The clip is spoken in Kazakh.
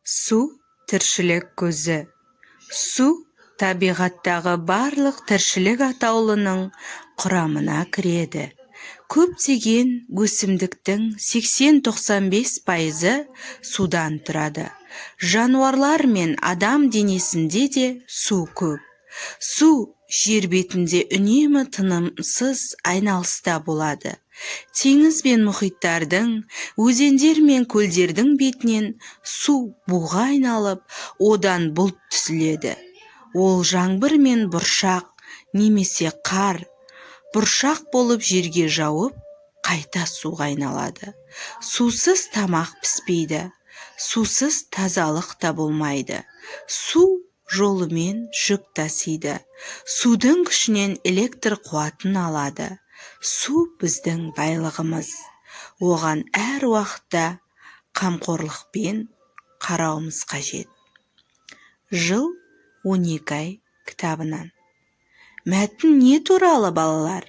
Су тіршілік көзі. Су табиғаттағы барлық тіршілік атаулының құрамына кіреді. Көптеген өсімдіктің 80-95% судан тұрады. Жануарлар мен адам денесінде де су көп. Су жер бетінде үнемі тынымсыз айналыста болады. Теңіз бен мұхиттардың, өзендер мен көлдердің бетінен су буға айналып, одан бұлт түзіледі. Ол жаңбыр мен бұршақ немесе қар, бұршақ болып жерге жауып, қайта суға айналады. Сусыз тамақ піспейді, сусыз тазалық та болмайды. Су жолымен жүк тасиды. Судың күшінен электр қуатын алады. Су біздің байлығымыз. Оған әр уақытта қамқорлықпен қарауымыз қажет. Жыл 12 ай кітабынан. Мәтін не туралы, балалар?